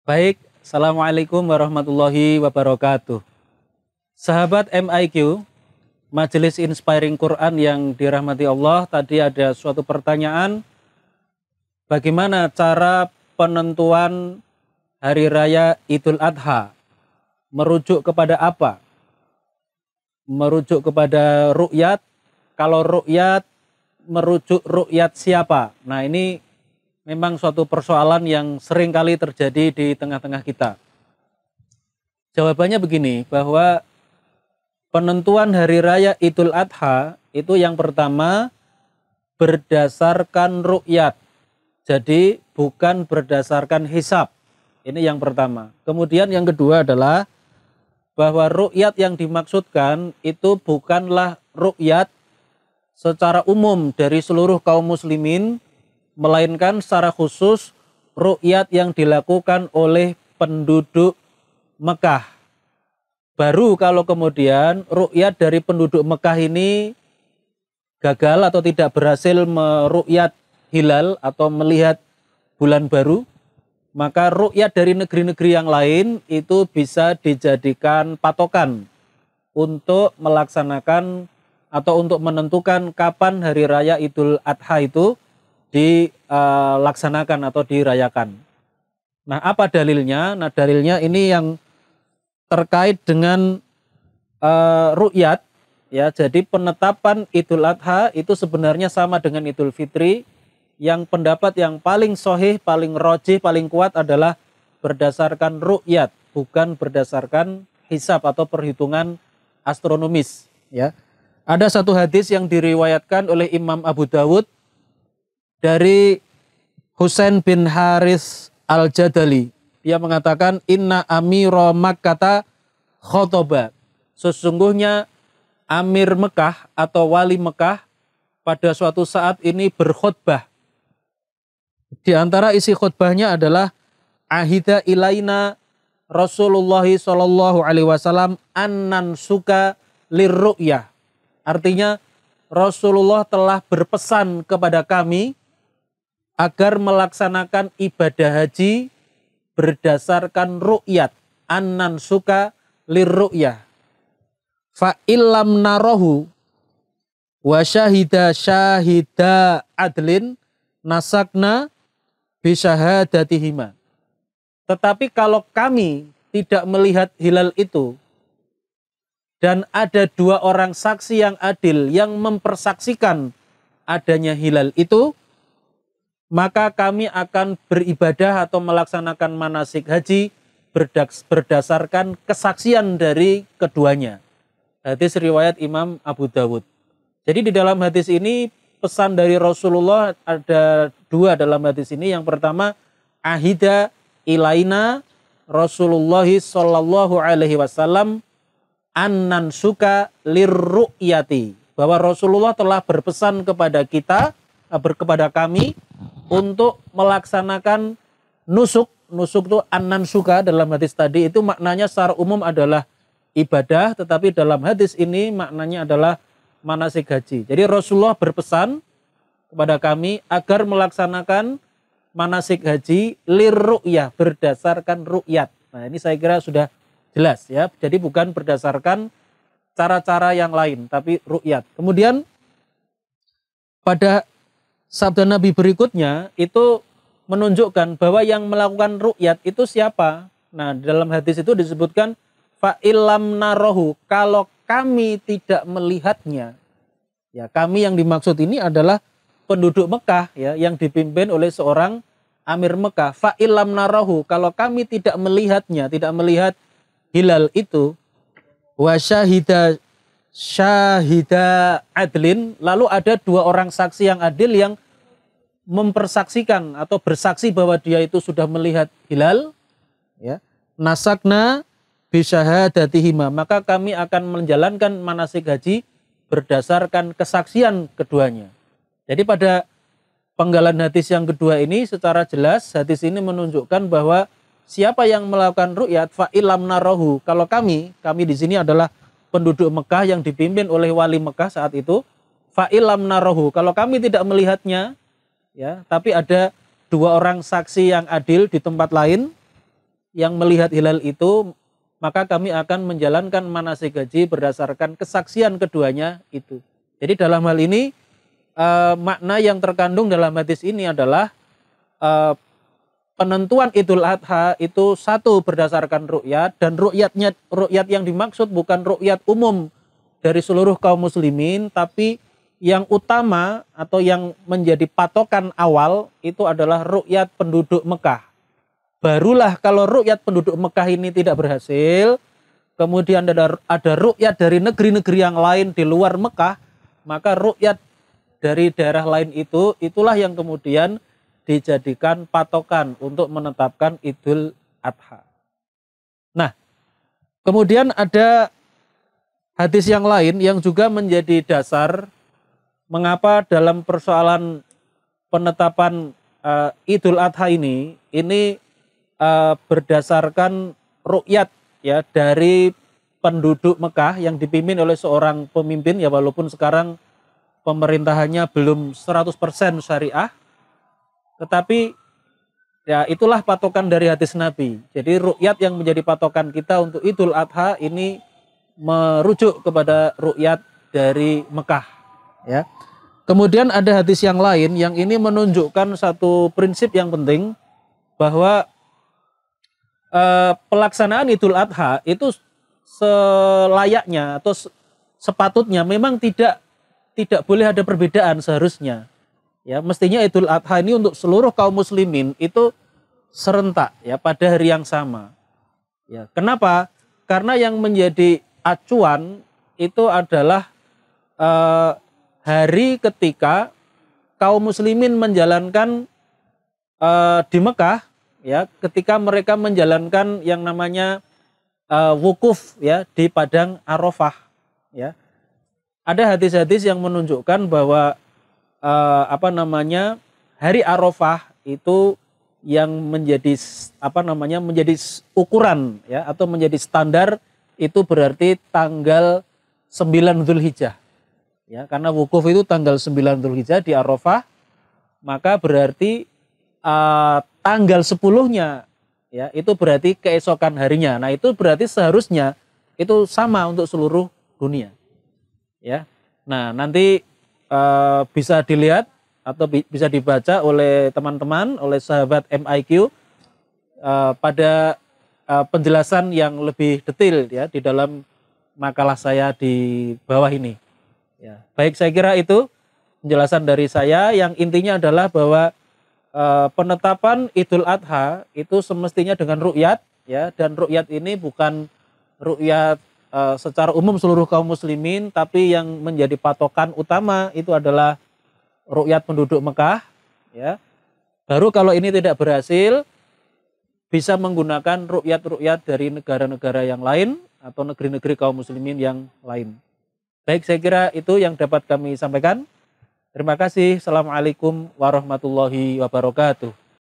Baik, Assalamualaikum warahmatullahi wabarakatuh. Sahabat MIQ, Majelis Inspiring Quran yang dirahmati Allah, tadi ada suatu pertanyaan, bagaimana cara penentuan hari raya Idul Adha? Merujuk kepada apa? Merujuk kepada ru'yat? Kalau ru'yat, merujuk ru'yat siapa? Nah, ini memang suatu persoalan yang sering kali terjadi di tengah-tengah kita. Jawabannya begini, bahwa penentuan hari raya Idul Adha itu yang pertama berdasarkan ru'yat. Jadi bukan berdasarkan hisab. Ini yang pertama. Kemudian yang kedua adalah bahwa ru'yat yang dimaksudkan itu bukanlah ru'yat secara umum dari seluruh kaum muslimin, melainkan secara khusus ru'yat yang dilakukan oleh penduduk Mekah. Baru kalau kemudian ru'yat dari penduduk Mekah ini gagal atau tidak berhasil meru'yat hilal atau melihat bulan baru, maka ru'yat dari negeri-negeri yang lain itu bisa dijadikan patokan untuk melaksanakan atau untuk menentukan kapan hari raya Idul Adha itu dilaksanakan atau dirayakan. Nah, apa dalilnya? Nah, dalilnya ini yang terkait dengan ru'yat, ya. Jadi penetapan Idul Adha itu sebenarnya sama dengan Idul Fitri. Yang pendapat yang paling sahih, paling rajih, paling kuat adalah berdasarkan ru'yat, bukan berdasarkan hisab atau perhitungan astronomis, ya. Ada satu hadis yang diriwayatkan oleh Imam Abu Dawud dari Husain bin Haris Al-Jadali. Dia mengatakan, inna amira Makkata khotoba. Sesungguhnya Amir Mekah atau wali Mekah pada suatu saat ini berkhutbah. Di antara isi khutbahnya adalah ahida ilaina Rasulullah sallallahu alaihi wasallam annan suka lirru'yah. Artinya Rasulullah telah berpesan kepada kami agar melaksanakan ibadah haji berdasarkan ru'yat, annan suka lirru'yah. Fa illam narahu wa syahida adlin nasakna bisyahadatihima. Tetapi kalau kami tidak melihat hilal itu dan ada dua orang saksi yang adil yang mempersaksikan adanya hilal itu, maka kami akan beribadah atau melaksanakan manasik haji berdasarkan kesaksian dari keduanya. Hadis riwayat Imam Abu Dawud. Jadi di dalam hadis ini pesan dari Rasulullah ada dua dalam hadis ini. Yang pertama, ahida ilaina Rasulullah sallallahu alaihi wasallam annan suka lirru'yati. Bahwa Rasulullah telah berpesan kepada kita, kepada kami untuk melaksanakan nusuk. Nusuk itu annan suka dalam hadis tadi itu maknanya secara umum adalah ibadah, tetapi dalam hadis ini maknanya adalah manasik haji. Jadi Rasulullah berpesan kepada kami agar melaksanakan manasik haji lirru'yah, berdasarkan ru'yat. Nah, ini saya kira sudah jelas, ya. Jadi bukan berdasarkan cara-cara yang lain, tapi ru'yat. Kemudian pada sabda Nabi berikutnya itu menunjukkan bahwa yang melakukan ru'yat itu siapa? Nah, dalam hadis itu disebutkan fa illam narahu, kalau kami tidak melihatnya. Ya, kami yang dimaksud ini adalah penduduk Mekah, ya, yang dipimpin oleh seorang Amir Mekah. Fa illam narahu, kalau kami tidak melihatnya, tidak melihat hilal itu, wa syahida adlin, lalu ada dua orang saksi yang adil yang mempersaksikan atau bersaksi bahwa dia itu sudah melihat hilal, ya, nasakna bisyahadatihima, maka kami akan menjalankan manasik haji berdasarkan kesaksian keduanya. Jadi pada penggalan hadis yang kedua ini secara jelas hadis ini menunjukkan bahwa siapa yang melakukan ru'yat fa illam narahu, kalau kami di sini adalah penduduk Mekah yang dipimpin oleh wali Mekah saat itu, fa illam narahu, kalau kami tidak melihatnya, ya, tapi ada dua orang saksi yang adil di tempat lain, yang melihat hilal itu, maka kami akan menjalankan manasik haji berdasarkan kesaksian keduanya itu. Jadi dalam hal ini makna yang terkandung dalam hadis ini adalah penentuan Idul Adha itu satu berdasarkan ru'yat, dan ru'yat yang dimaksud bukan ru'yat umum dari seluruh kaum muslimin, tapi yang utama atau yang menjadi patokan awal itu adalah ru'yat penduduk Mekah. Barulah kalau ru'yat penduduk Mekah ini tidak berhasil, kemudian ada ru'yat dari negeri-negeri yang lain di luar Mekah, maka ru'yat dari daerah lain itu, itulah yang kemudian dijadikan patokan untuk menetapkan Idul Adha. Nah, kemudian ada hadis yang lain yang juga menjadi dasar mengapa dalam persoalan penetapan Idul Adha ini berdasarkan ru'yat ya dari penduduk Mekah yang dipimpin oleh seorang pemimpin, ya walaupun sekarang pemerintahannya belum 100% syariah, tetapi ya itulah patokan dari hadis Nabi. Jadi ru'yat yang menjadi patokan kita untuk Idul Adha ini merujuk kepada ru'yat dari Mekah, ya. Kemudian ada hadis yang lain yang ini menunjukkan satu prinsip yang penting, bahwa pelaksanaan Idul Adha itu selayaknya atau sepatutnya memang tidak boleh ada perbedaan seharusnya. Ya, mestinya Idul Adha ini untuk seluruh kaum muslimin itu serentak ya pada hari yang sama. Ya, kenapa? Karena yang menjadi acuan itu adalah hari ketika kaum muslimin menjalankan di Mekah, ya, ketika mereka menjalankan yang namanya wukuf ya di padang Arafah, ya. Ada hadis-hadis yang menunjukkan bahwa hari Arafah itu yang menjadi menjadi ukuran ya atau menjadi standar itu berarti tanggal 9 Dzulhijjah. Ya, karena wukuf itu tanggal 9 Dzulhijjah di Arafah, maka berarti tanggal 10-nya ya itu berarti keesokan harinya. Nah, itu berarti seharusnya itu sama untuk seluruh dunia. Ya. Nah, nanti bisa dilihat atau bisa dibaca oleh teman-teman, oleh sahabat MIQ pada penjelasan yang lebih detail ya di dalam makalah saya di bawah ini. Ya. Baik, saya kira itu penjelasan dari saya yang intinya adalah bahwa penetapan Idul Adha itu semestinya dengan ru'yat ya, dan ru'yat ini bukan ru'yat secara umum seluruh kaum muslimin, tapi yang menjadi patokan utama itu adalah ru'yat penduduk Mekah ya. Baru kalau ini tidak berhasil bisa menggunakan ru'yat-ru'yat dari negara-negara yang lain atau negeri-negeri kaum muslimin yang lain. Baik, saya kira itu yang dapat kami sampaikan. Terima kasih. Assalamualaikum warahmatullahi wabarakatuh.